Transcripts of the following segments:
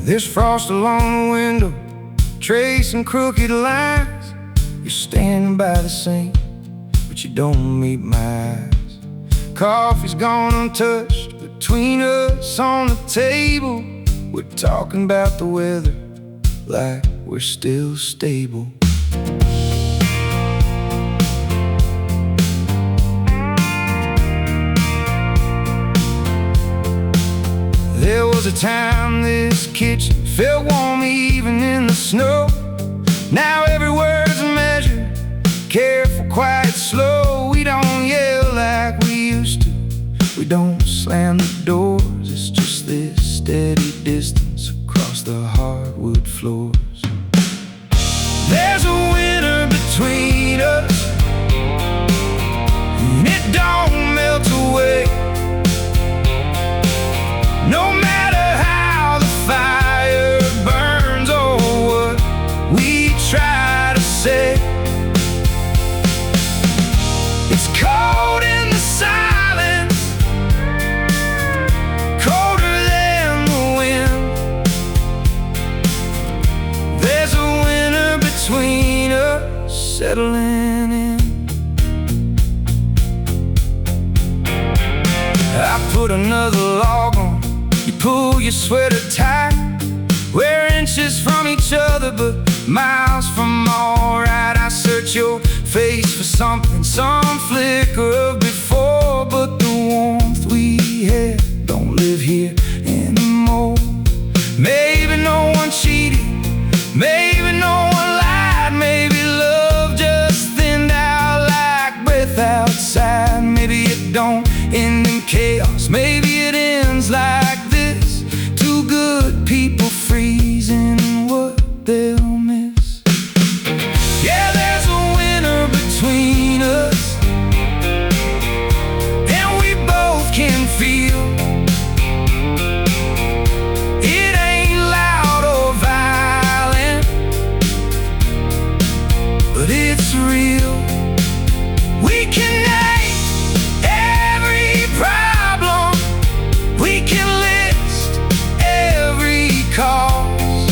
There's frost along the window, tracing crooked lines. You're standing by the sink, but you don't meet my eyes. Coffee's gone untouched between us on the table. We're talking about the weather like we're still stable. There was a time this kitchen felt warm even in the snow. Now every word's measured, careful, quiet, slow. We don't yell like we used to, we don't slam the doors. It's just this steady distance across the hardwood floors. There's a winter between us, and it don't melt away. No matter how the fire burns or what we try to say, it's cold in the silence, colder than the wind. There's a winter between us settling in. I put another log on, you pull your sweater tight. We're inches from each other, but miles from alright. I search your face for something, some flicker of before, but the warmth we had don't live here anymore. Maybe no one cheated, maybe no one lied, maybe love just thinned out like breath outside. Maybe it don't end in chaos, maybe it ends like this. Two good people freezing what they'll miss. Yeah, there's a winter between us, and we both can feel it ain't loud or violent, but it's real. We can name every problem, we can list every cause,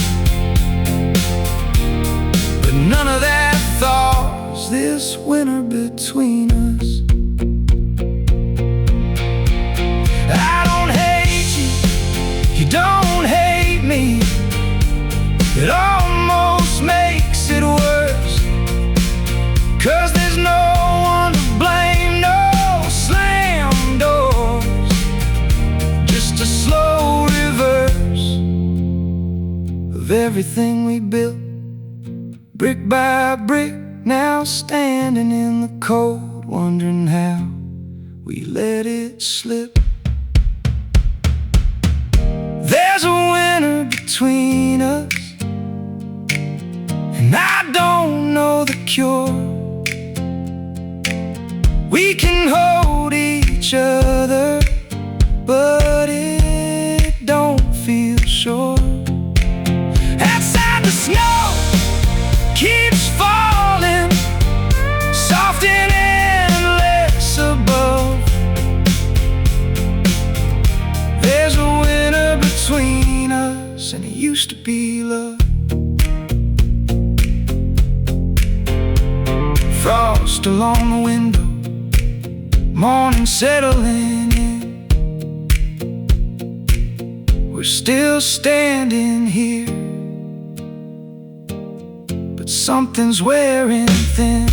but none of that thaws this winter between us. I don't hate you, you don't hate me. It almost makes it worse, 'cause there's no one to blame, no slam doors, just a slow reverse of everything we built, brick by brick, now standing in the cold, wondering how we let it slip. There's a winter between us, and I don't know the cure. We can hold each other, but it don't feel sure. Outside the snow keeps falling, soft and endless above. There's a winter between us, and it used to be love. Frost along the window, morning settling in. We're still standing here, but something's wearing thin.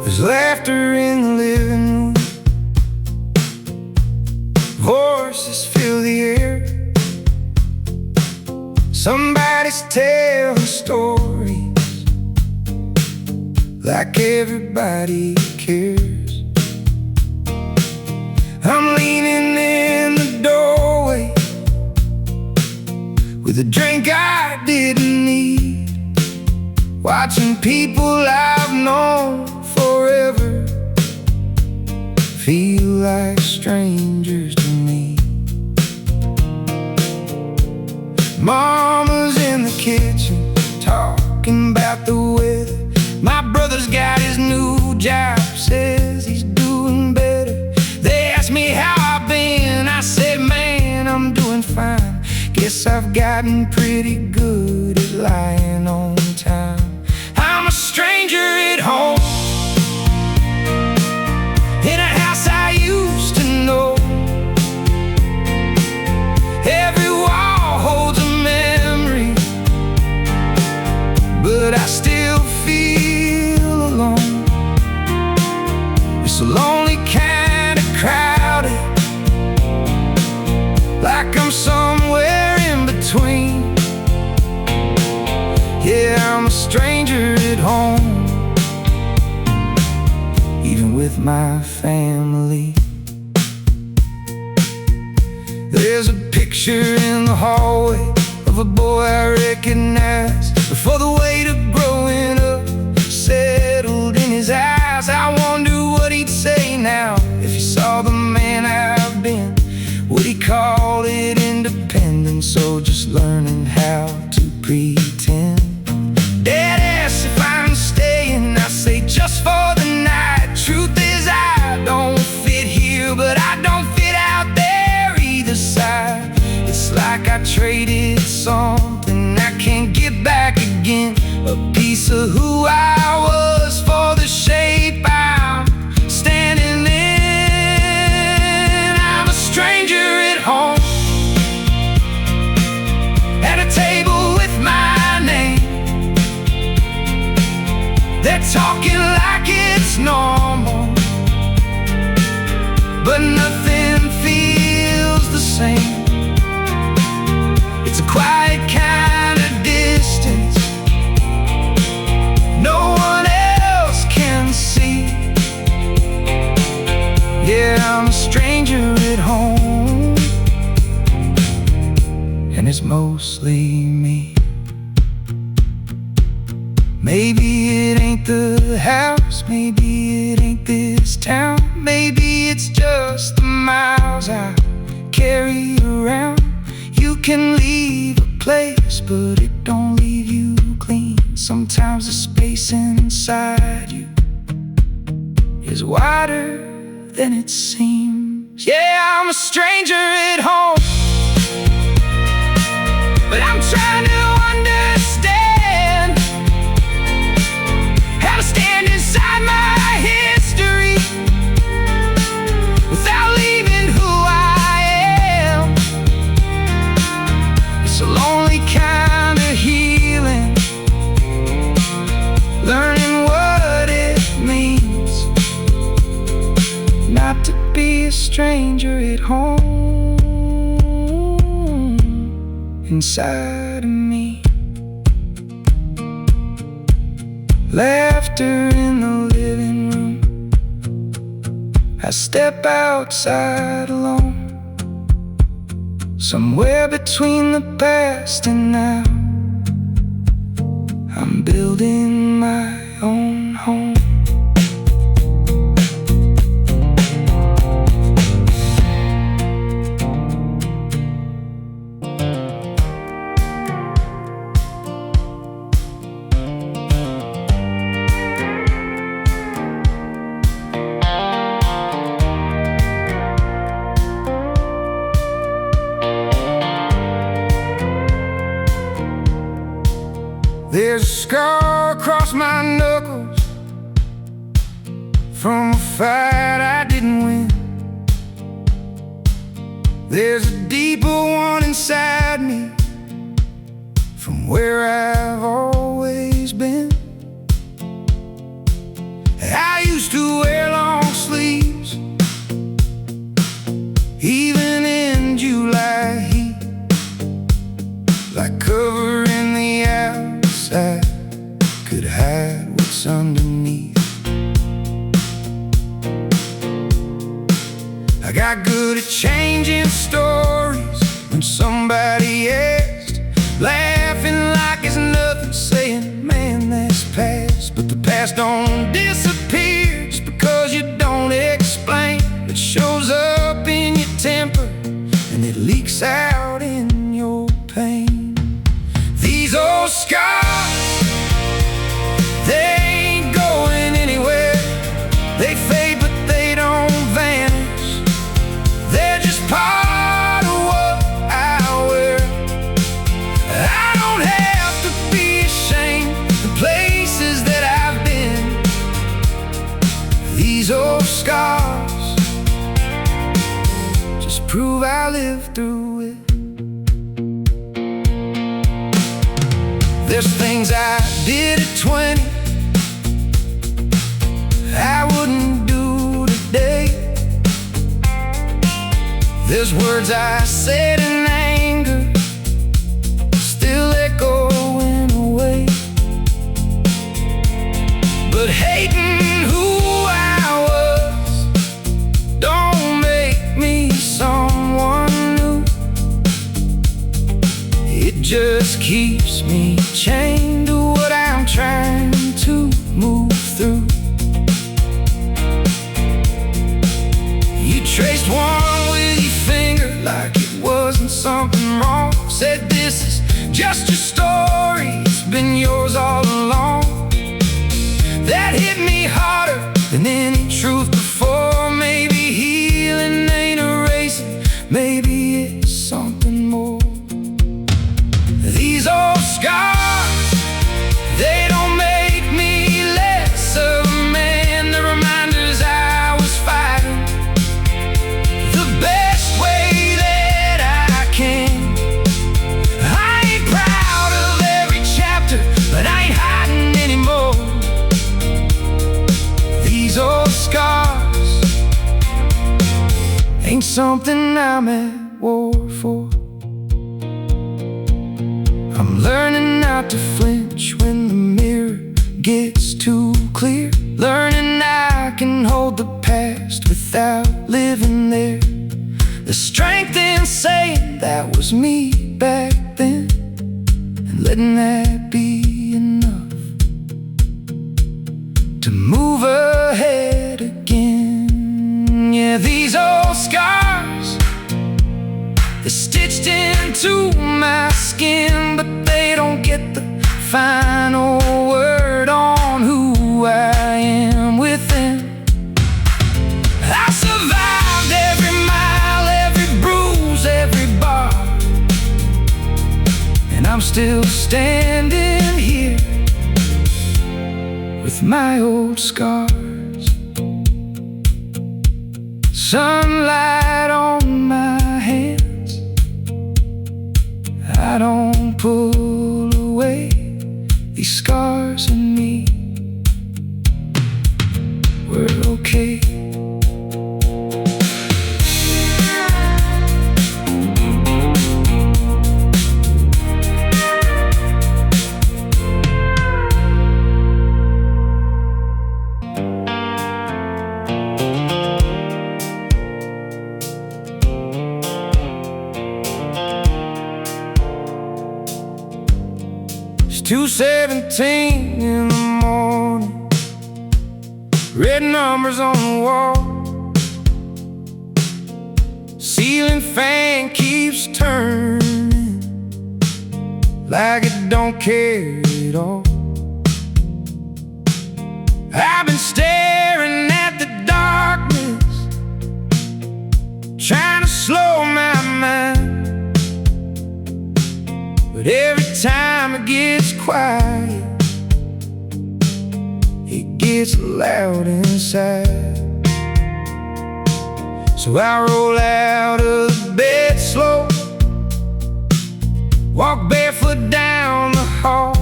There's laughter in the living room, voices fill the air. Somebody's telling stories like everybody cares. I'm leaning in the doorway with a drink I didn't need. watching people I've known forever feel like strangers to me. Mama's in the kitchen talking about the weather. My brother's got his new job, says he's doing better. They asked me how I've been, I said, man, I'm doing fine. Guess I've gotten pretty good at lying on time. I'm a stranger at home, in a house I used to know. Every wall holds a memory, but I still feel alone. It's a lonely kind of crowded, like I'm somewhere in between. Yeah, I'm a stranger at home, even with my family. There's a picture in the hallway of a boy I recognize, before the weight of growing up settled in his eyes. I wonder what he'd say now if he saw the man I've been. Would he call it independence or just learning how to pretend? Dad asks if I'm staying, I say just for the night. Truth is I don't fit here, but I don't fit out there either side. It's like I traded something I can't get back again, a piece of who I was for the shape I'm standing in. I'm a stranger at home, at a table with my name. They're talking like it's normal, but nothing feels the same. It's a quiet kind of distance no one else can see. Yeah, I'm a stranger at home, and it's mostly me. Maybe it ain't the house, maybe it ain't this town, maybe it's just the miles I carry around. You can leave a place, but it don't leave you clean. Sometimes the space inside you is wider than it seems. Yeah, I'm a stranger at home, but I'm trying to understand how to stand inside my history without leaving who I am. It's a lonely kind of healing, learning what it means not to be a stranger at home inside of me. Laughter in the living room, I step outside alone, somewhere between the past and now. I'm building my own home. There's a scar across my knuckles from a fight I didn't win. There's a deeper one inside me from where I've always been. I used to wear long sleeves, even in July heat, like covering the outside could hide what's underneath. I got good at changing stories when somebody asked, laughing like it's nothing, saying, man, that's past don't disappear just because you don't explain. It shows up in your temper and it leaks out in your pain. These old scars, they ain't going anywhere. They fade but they don't vanish. They're just part of what I wear. I don't have to be ashamed of the places that I've been. These old scars just prove I lived through it. There's things I did at 20 I wouldn't do today. There's words I said in anger still echoing away. But hating who I was don't make me someone new. It just keeps me chained to what I'm trying to move through. You traced one with your finger like it wasn't something wrong. Said this is just your story, it's been yours all along. That hit me harder than any truth before. Maybe healing ain't erasing, maybe it's something more. These old scars, they don't make me less of a man. The reminders I was fighting the best way that I can. I ain't proud of every chapter, but I ain't hiding anymore. These old scars ain't something I'm at war for. I'm learning not to flinch when the mirror gets too clear. Learning I can hold the past without living there. The strength in saying that was me back then, and letting that be enough to move ahead again. Yeah, these old scars, they're stitched into my skin, but they don't get the final word on who I am within. I survived every mile, every bruise, every bar, and I'm still standing here with my old scars. Sunlight on my hands, I don't pull away these scars in me. We're okay. It's 2:17 in the morning, red numbers on the wall. Ceiling fan keeps turning like it don't care at all. I've been staring at the darkness, trying to slow my mind, but every time it gets quiet, it gets loud inside. So I roll out of the bed slow, walk barefoot down the hall,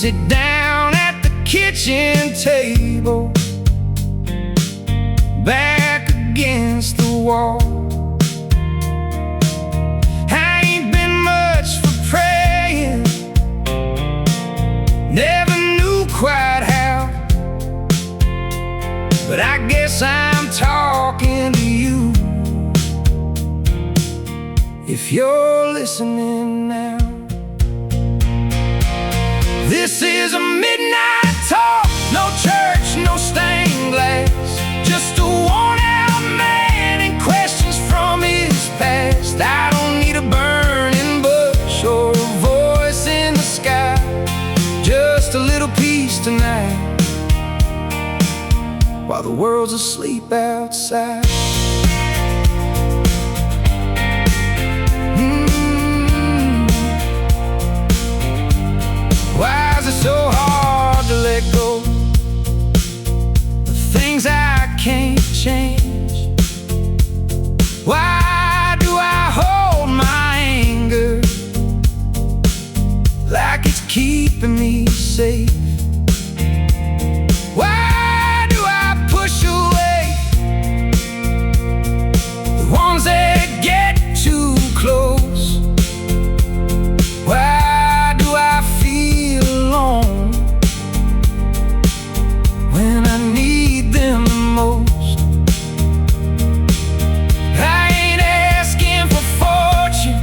sit down at the kitchen table, back against the wall. I ain't been much for praying, never knew quite how, but I guess I'm talking to you if you're listening now. This This is a midnight talk. No church, no stained glass, just a worn-out man and questions from his past. I don't need a burning bush or a voice in the sky, just a little peace tonight while the world's asleep outside. Why is it so hard to let go? The things I can't change. Why do I hold my anger like it's keeping me safe? Why do I push away the ones that get too close? Why do I feel alone when I need them the most? I ain't asking for fortune,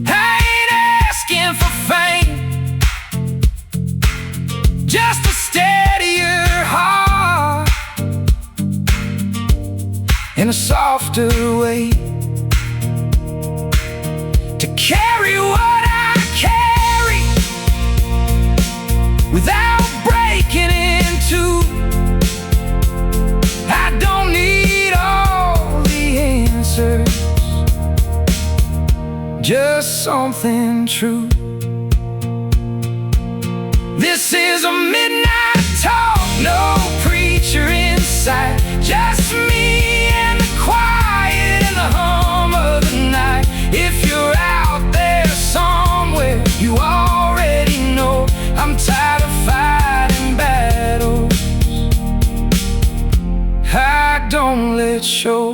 I ain't asking for fame, just a steadier heart and a softer way to carry what I carry without breaking in two. I don't need all the answers, just something true. This is a midnight talk, no preacher in sight, just me and the quiet and the hum of the night. If you're out there somewhere, you already know I'm tired of fighting battles I don't let show.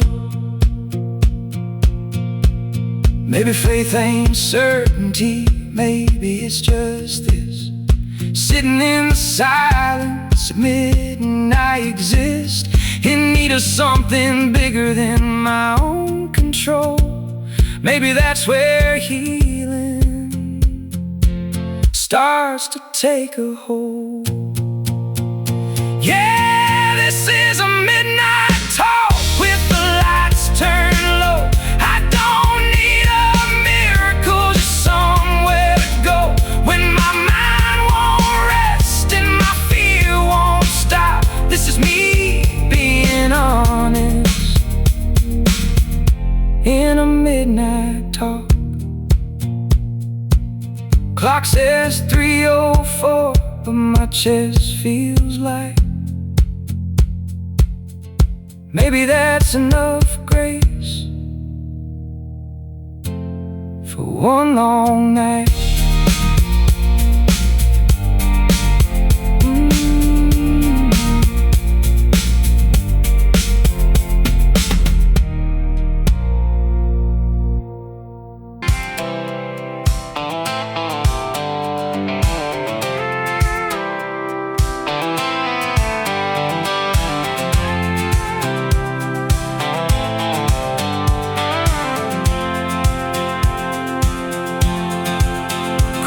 Maybe faith ain't certainty, maybe it's just this, sitting in the silence, admitting I exist in need of something bigger than my own control. Maybe that's where healing starts to take a hold. Yeah, this is a midnight talk with the lights turned low. I don't need a miracle, just somewhere to go when my mind won't rest and my fear won't stop. This is me being honest in a midnight talk. Clock says 3:04, but my chest feels like maybe that's enough grace for one long night.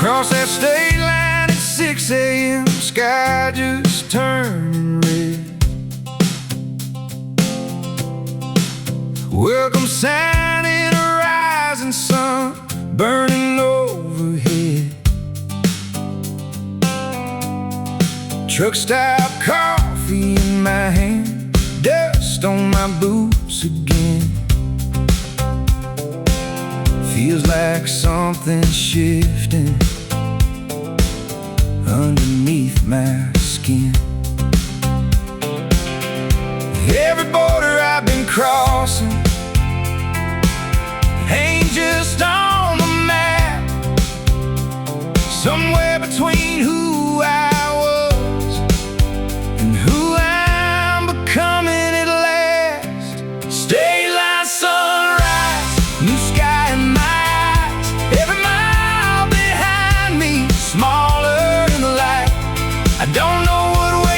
Cross that state line at 6 a.m., sky just turning red. Welcome sign in a rising sun burning overhead. Truck stop coffee in my hand, dust on my boots again. Feels like something's shifting underneath my skin. Every border I've been crossing ain't just on the map. Somewhere between who I was and who I'm becoming at last. State line sunrise, new sky in my eyes. Every mile behind me, smaller in the light. I don't know what way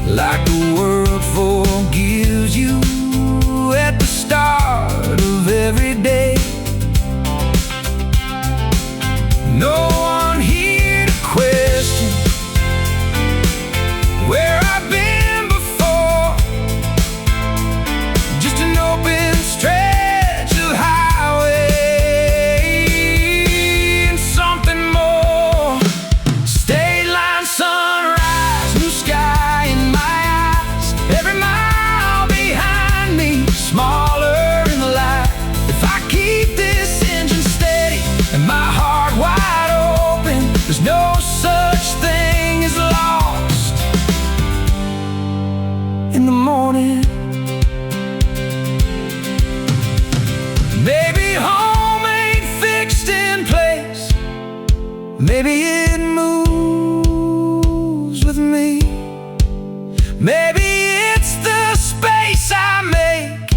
like the world forgives you at the start of every day. No one here to question where I've been before. Just an open stretch of highway and something more. State line, sunrise, new sky in my eyes. Every mile behind me, smaller in the light. If I keep this engine steady and my heart wide open, there's no such thing as lost in the morning. Maybe home ain't fixed in place. Maybe it moves with me. Maybe it's the space I make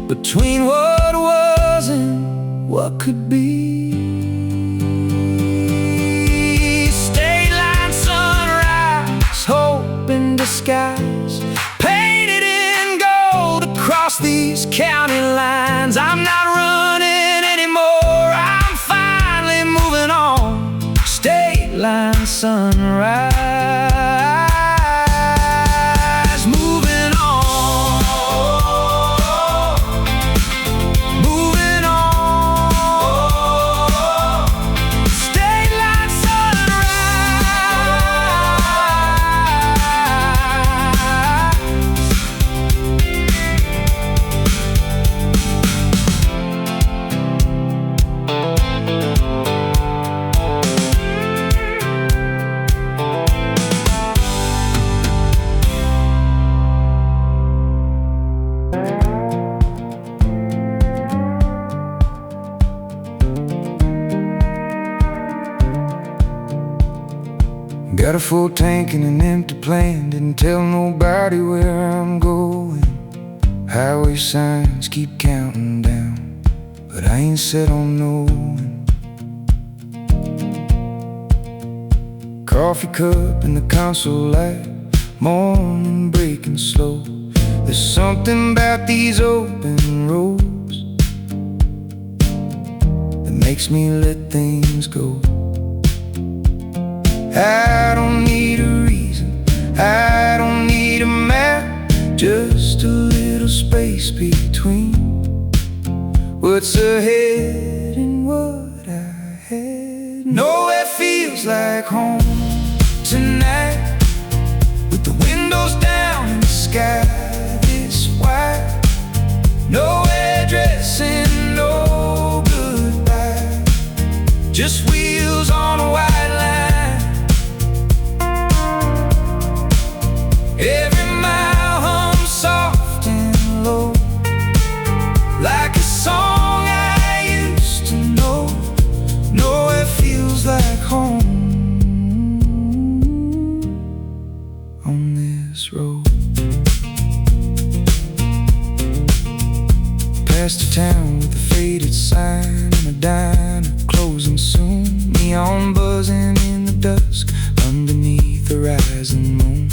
between what was and what could be. State line, sunrise, hope in disguise, painted in gold across these county lines. I'm not running anymore, I'm finally moving on. State line, sunrise, moving on, moving on. State line, got a full tank and an empty plane. Didn't tell nobody where I'm going. Highway signs keep counting down, but I ain't set on knowing. Coffee cup in the console light, morning breaking slow. There's something about these open roads that makes me let things go. I don't need a reason, I don't need a map, just a little space between what's ahead and what I had. Nowhere feels like home tonight, with the windows down and the sky this white. No addressing, no goodbye, just wheels on a white line. Every mile hums soft and low, like a song I used to know. Nowhere feels like home on this road. Past a town with a faded sign and a diner closing soon. Neon buzzing in the dusk underneath the rising moon.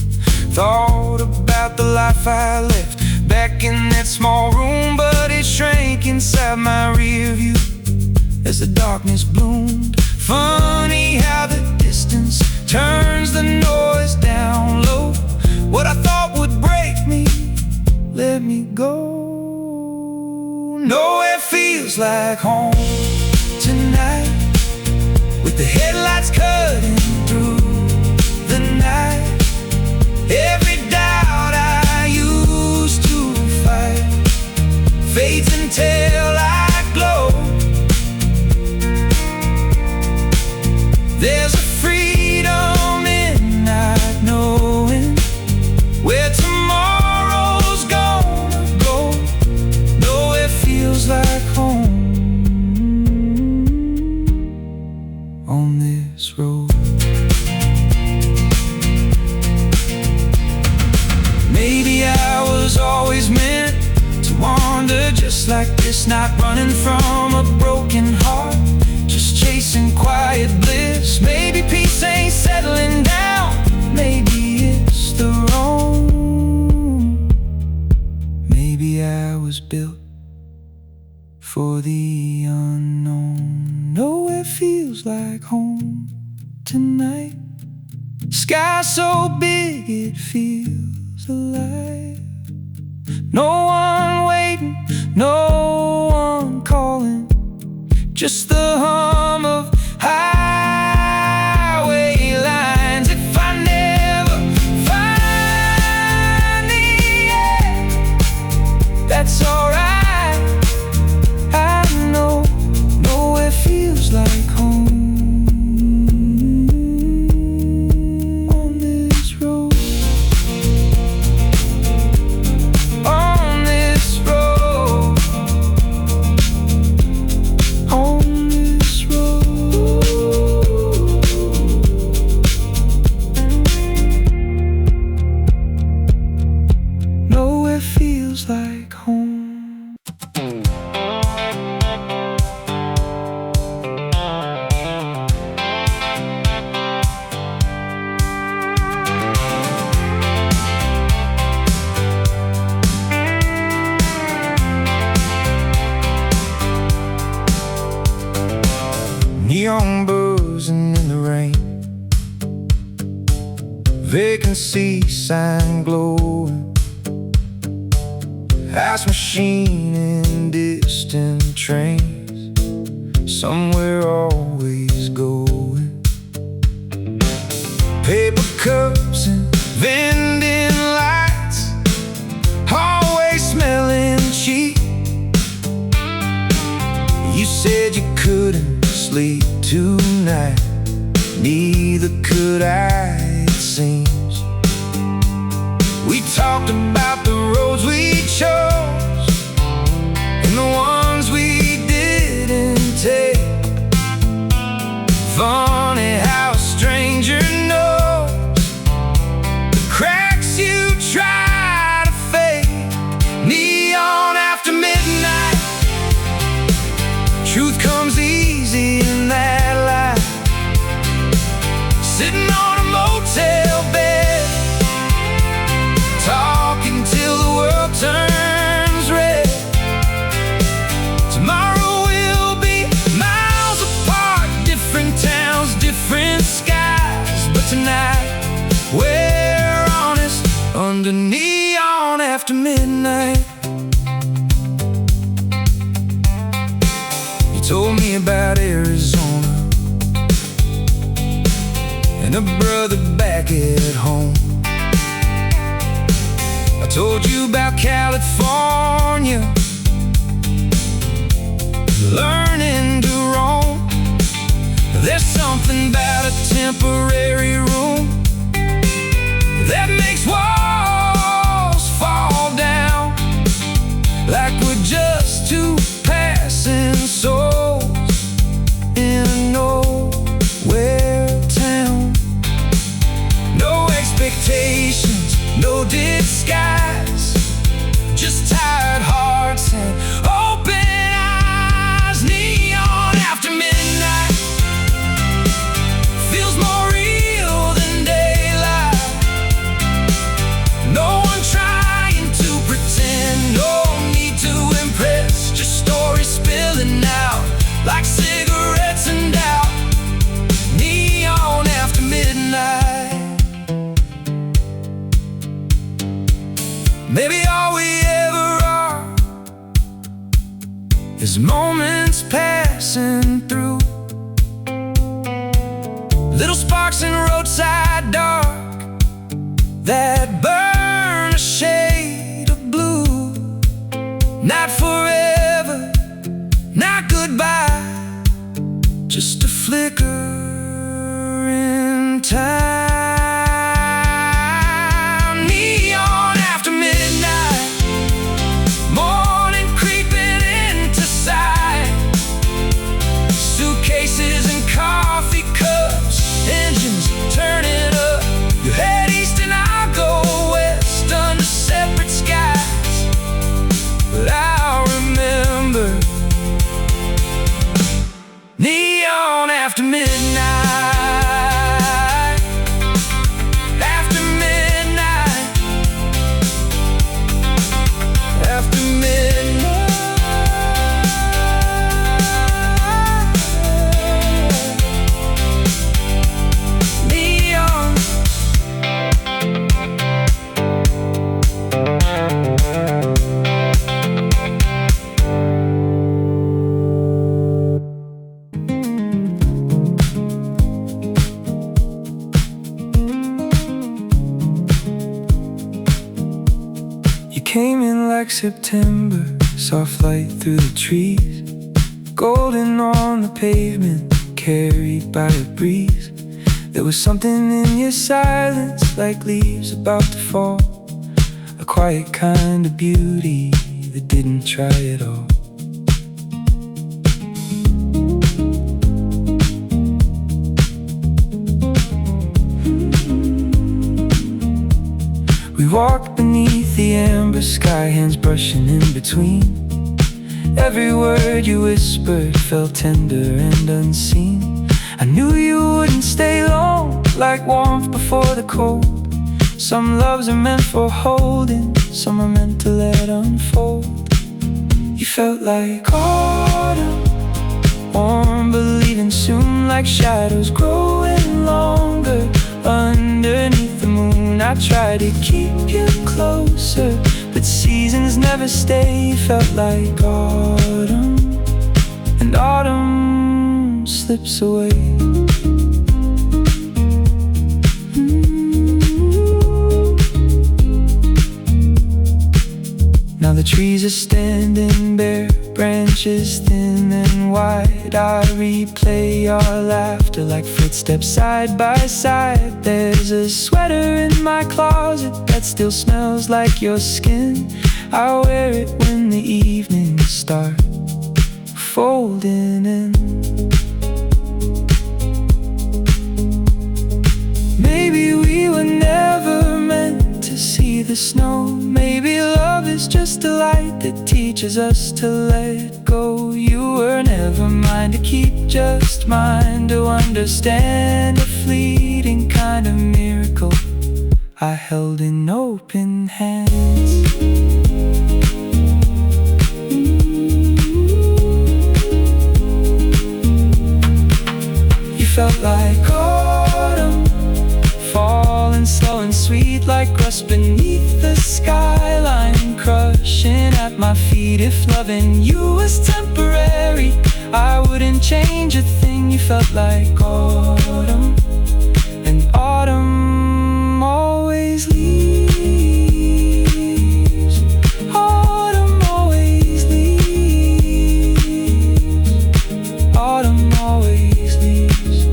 Thought about the life I left back in that small room, but it shrank inside my rear view as the darkness bloomed. Funny how the distance turns the noise down low. What I thought would break me let me go. Nowhere feels like home tonight, with the headlights cutting through the night. Every doubt I used to fight fades until I glow. There's a freedom in not knowing where tomorrow's gonna go. Nowhere feels like home on this road. Maybe I was always meant to wander just like this, not running from a broken heart, just chasing quiet bliss. Maybe peace ain't settling down, maybe it's the wrong Sky so big it feels alive. No one waiting, no one calling, just the hum of highway lines. If I never find the end, that's alright. I know nowhere feels like home. Like home. Neon buzzing in the rain, vacancy sign glowing, ice machine in distant trains, somewhere always going. Paper cups and vending lights, always smelling cheap. You said you couldn't sleep tonight, neither could I, it seems. We talked about the roads we chose and the ones we didn't take. Funny how a stranger knows the cracks you try to fake. Neon after midnight, truth comes easy in that light. Sitting on a motel bed, talking till the world turns red. Tomorrow will be miles apart, different towns, different skies. But tonight we're honest under neon after midnight. You told me about Arizona and a brother back at home. I told you about California, learning to roam. There's something about a temporary room that makes walls fall down, like we're just two passing souls in a nowhere town. No expectations, no disguise, just tired hearts and open eyes. Neon after midnight feels more real than daylight. No one trying to pretend, no need to impress, just stories spilling out like cigarettes and doubt. Neon after midnight. Maybe all we ever are is moments passing through, little sparks in roadside dark that burn a shade of blue. Not forever, not goodbye, just a flicker in time. Turn it up, you head east and I'll go came in like September, soft light through the trees, golden on the pavement, carried by a breeze. There was something in your silence, like leaves about to fall, a quiet kind of beauty that didn't try at all. We walked beneath the amber sky, hands brushing in between. Every word you whispered felt tender and unseen. I knew you wouldn't stay long, like warmth before the cold. Some loves are meant for holding, some are meant to let unfold. You felt like autumn, warm but leaving soon, like shadows growing longer underneath the moon. I tried to keep you closer, but seasons never stay. You felt like autumn, and autumn slips away. Now the trees are standing bare, branches thin and wide. I replay our laughter like footsteps side by side. There's a sweater in my closet that still smells like your skin. I wear it when the evenings start folding in. Maybe we were never meant to see the snow. Maybe love is just a light that teaches us to let go. You were never mine to keep, just mine to understand. A fleeting kind of miracle I held in open hands. You felt like autumn, falling slow and sweet, like rust beneath the skyline, crushing at my feet. If loving you was temporary, I wouldn't change a thing. You felt like autumn, and autumn always leaves. Autumn always leaves. Autumn always leaves.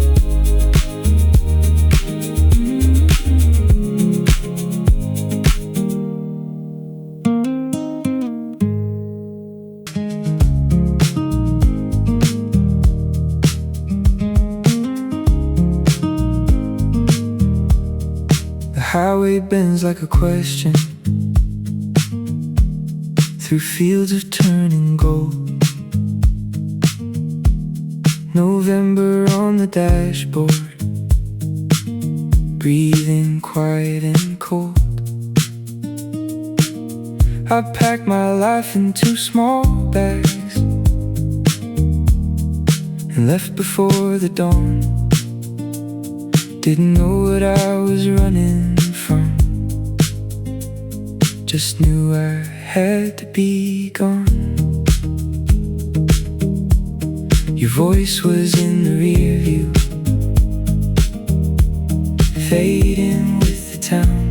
The highway bends like a question through fields of turning gold. November on the dashboard, breathing quiet and cold. I packed my life in 2 small bags and left before the dawn. Didn't know what I was running from, just knew I had to be gone. Your voice was in the rear view, fading with the town.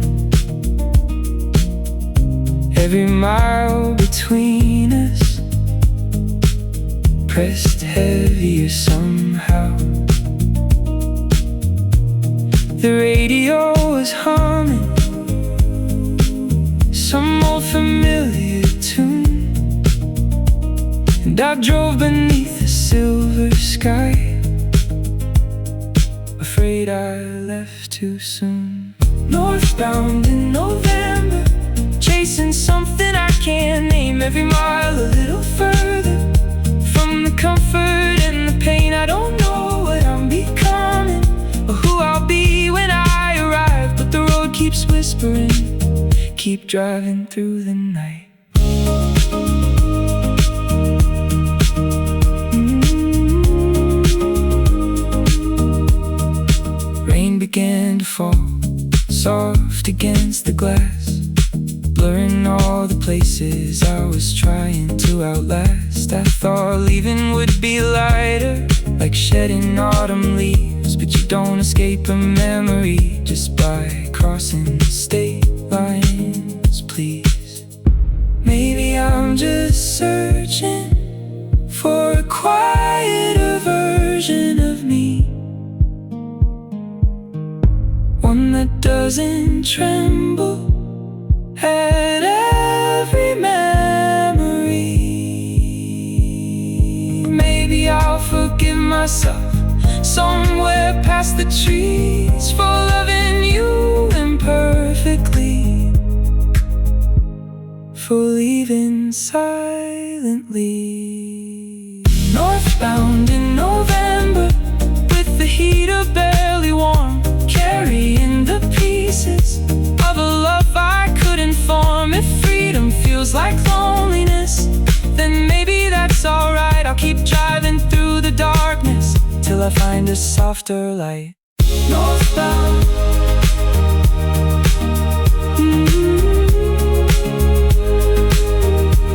Every mile between us pressed heavier somehow. The radio was humming some old familiar tune, and I drove beneath the silver sky, afraid I left too soon. Northbound in November, chasing something I can't name. Every mile a little further from the comfort and the pain. I don't know what I'm becoming or who I'll be when I arrive, but the road keeps whispering, keep driving through the night. Rain began to fall, soft against the glass, blurring all the places I was trying to outlast. I thought leaving would be lighter, like shedding autumn leaves, but you don't escape a memory just by crossing state lines, please. doesn't tremble at every memory. Maybe I'll forgive myself somewhere past the trees for loving you imperfectly, for leaving silently. Northbound in November, with the heater barely warm, carrying the pieces of a love I couldn't form. If freedom feels like loneliness, then maybe that's alright. I'll keep driving through the darkness till I find a softer light. Northbound.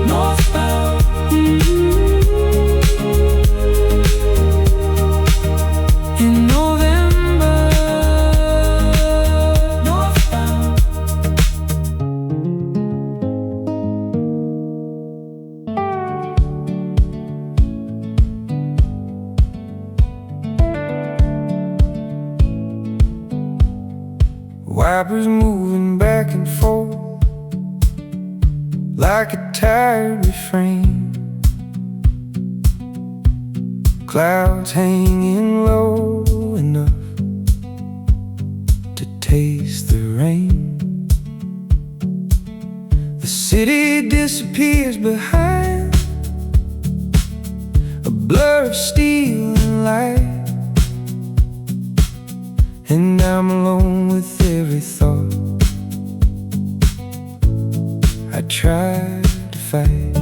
Northbound. In November. Northbound. Wipers moving back and forth like a tired refrain. Clouds hanging low enough to taste the rain. The city disappears behind a blur of steel and light, and I'm alone with every thought I try to fight.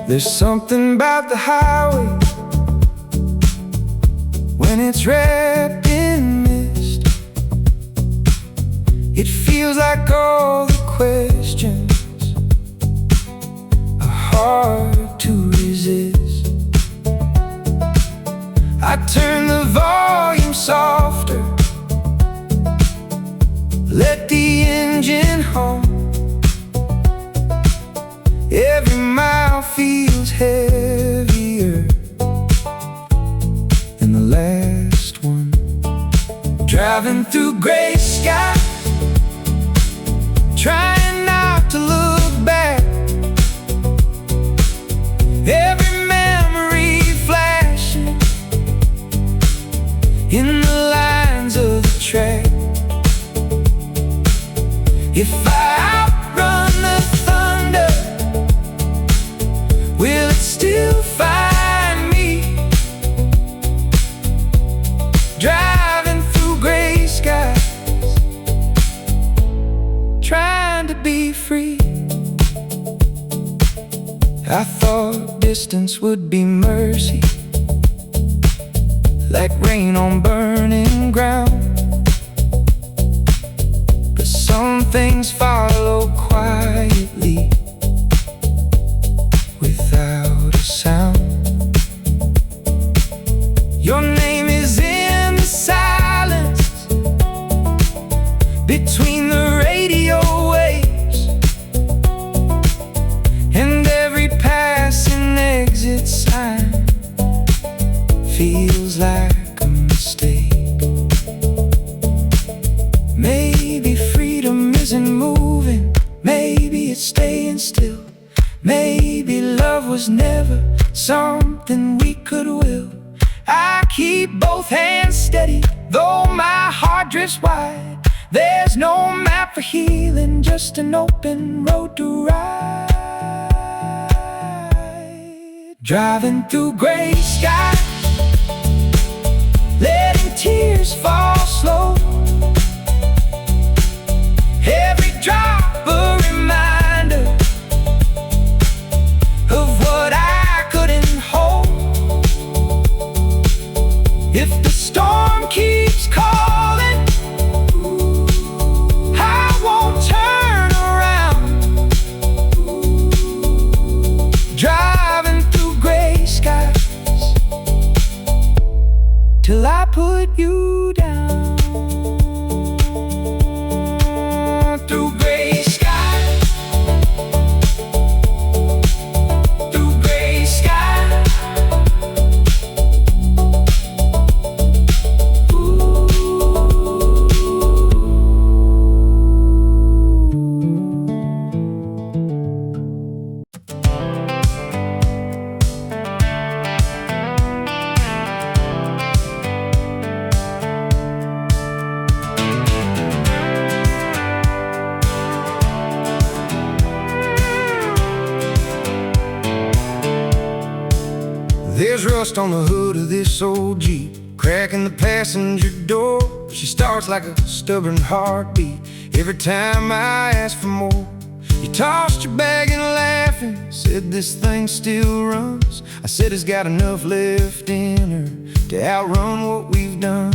There's something about the highway when it's wrapped in mist. It feels like all the questions are hard to resist. I turn the volume softer, let the engine hum. Every mile feels heavier than the last one. Driving through gray sky, trying not to look back. Every memory flashing in the lines of the track. If I outrun the thunder, will it still find me? Driving through gray skies, trying to be free. I thought distance would be mercy, like rain on burning ground. But some things follow quietly, without a sound. Your name is in the silence between the radio waves, and every passing exit sign feels like a mistake. Maybe freedom isn't moving, maybe it's staying still. Maybe love was never something we could will. I keep both hands steady, though my heart drifts wide. There's no map for healing, just an open road to ride. Driving through gray sky, letting tears fall slow. Every drop a reminder of what I couldn't hold. If the storm keeps calling, I won't turn around. Driving through gray skies till I put you down. rust on the hood of this old Jeep. Cracking the passenger door, she starts like a stubborn heartbeat. Every time I ask for more, you tossed your bag and laughing said this thing still runs. I said it's got enough left in her to outrun what we've done.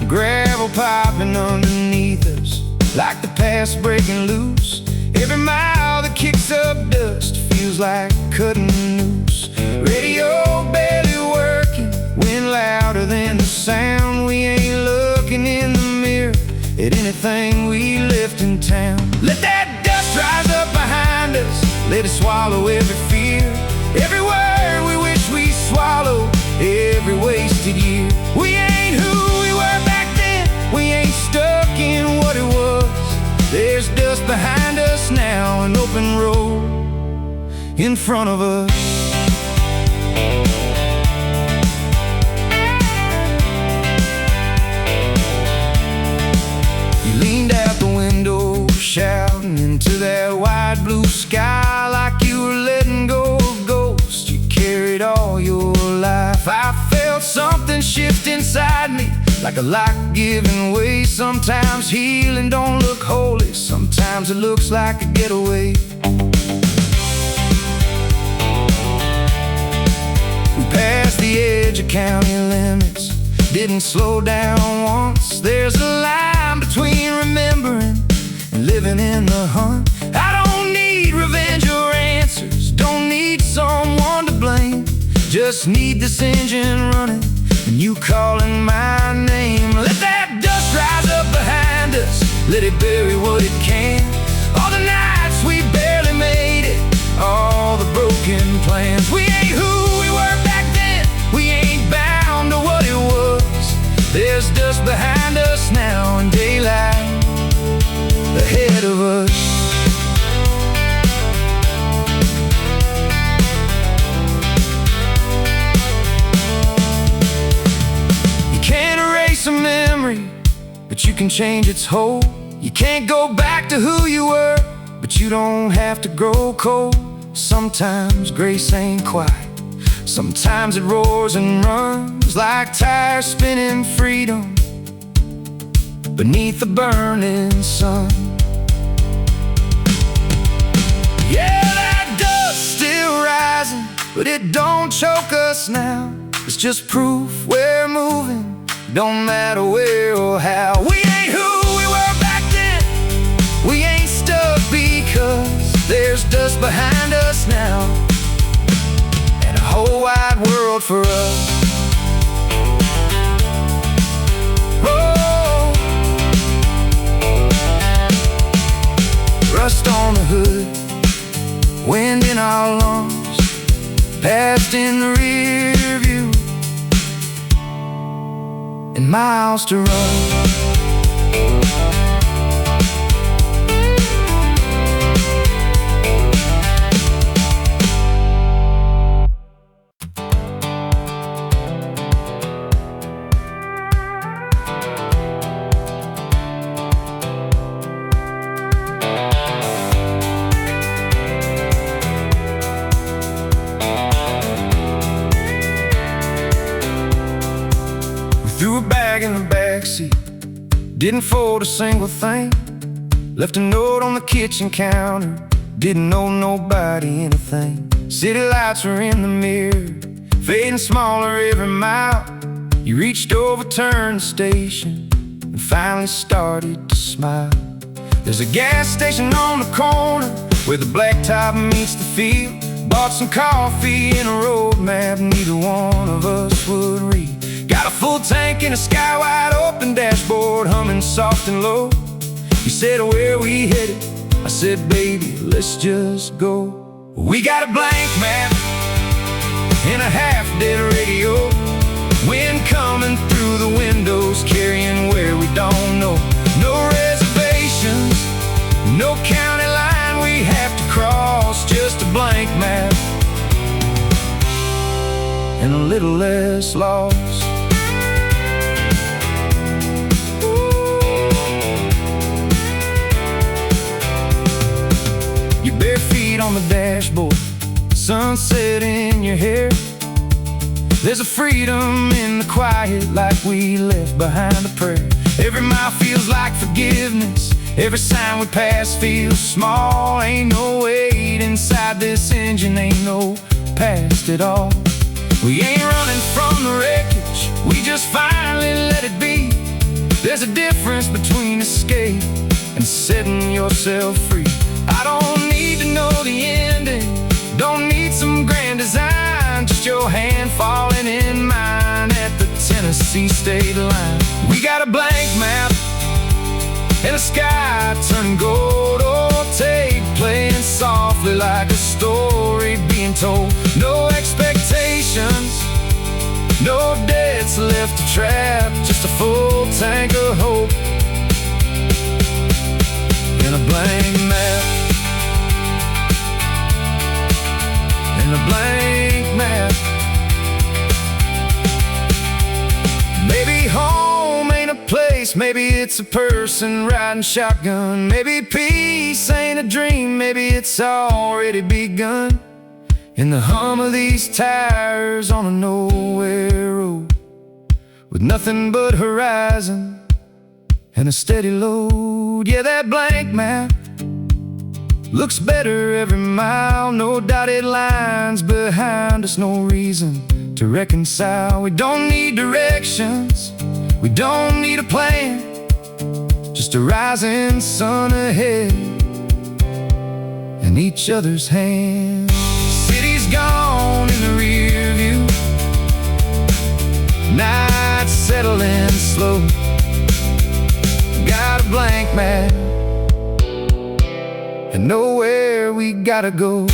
Gravel piping underneath us like the past breaking loose. Every mile that kicks up dust feels like cutting a noose. Radio barely working, wind louder than the sound. We ain't looking in the mirror at anything we left in town. Let that dust rise up behind us, let it swallow every fear, every word we wish we swallowed, every wasted year. We ain't who we were back then, we ain't stuck in what it was. There's dust behind us now, an open road in front of us. You leaned out the window, shouting into that wide blue sky like you were letting go of ghosts you carried all your life. I felt something shift inside me, like a lock giving way. Sometimes healing don't look holy, sometimes it looks like a getaway. We passed the edge of county limits, didn't slow down once. There's a line between remembering and living in the hunt. I don't need revenge or answers, don't need someone to blame. Just need this engine running and you calling my name. Let that dust rise up behind us, let it bury what it can. All the nights we barely made it, all the broken plans. We ain't who we were back then, we ain't bound to what it was. There's dust behind us now and daylight ahead of us. A memory, but you can change its hold. You can't go back to who you were, but you don't have to grow cold. Sometimes grace ain't quiet, sometimes it roars and runs like tires spinning freedom beneath the burning sun. Yeah, that dust still rising, but it don't choke us now. It's just proof we're moving, don't matter where or how. We ain't who we were back then, we ain't stuck because there's dust behind us now and a whole wide world for us. Oh, rust on the hood, wind in our lungs, past in the rear view, and miles to run. Threw a bag in the backseat, didn't fold a single thing. Left a note on the kitchen counter, didn't know nobody anything. City lights were in the mirror, fading smaller every mile. You reached over, turned the station, and finally started to smile. There's a gas station on the corner where the blacktop meets the field. Bought some coffee and a road map neither one of us would read. Got a full tank and a sky-wide open dashboard humming soft and low. You said, where we headed? I said, baby, let's just go. We got a blank map and a half-dead radio, wind coming through the windows, carrying where we don't know. No reservations, no county line we have to cross, just a blank map and a little less lost. Your bare feet on the dash, There's a freedom in the quiet, like we left behind a prayer. Every mile feels like forgiveness. Every sign we pass feels small. Ain't no weight inside this engine, ain't no past at all. We ain't running from the wreckage, we just finally let it be. There's a difference between escape and setting yourself free. I don't need to know the ending, don't need some grand design, just your hand falling in mine at the Tennessee state line. We got a blank map and a sky turning gold, old tape playing softly like a story being told. No expectations, no debts left to trap, just a full tank of hope in a blank map. In a blank map. Maybe home ain't a place, maybe it's a person riding shotgun. Maybe peace ain't a dream, maybe it's already begun. In the hum of these tires on a nowhere road, with nothing but horizon and a steady load. Yeah, that blank map looks better every mile. No dotted lines behind us, no reason to reconcile. We don't need directions, we don't need a plan, just a rising sun ahead and each other's hands. City's gone in the rear view, night settling slow. Got a blank map and nowhere we gotta go.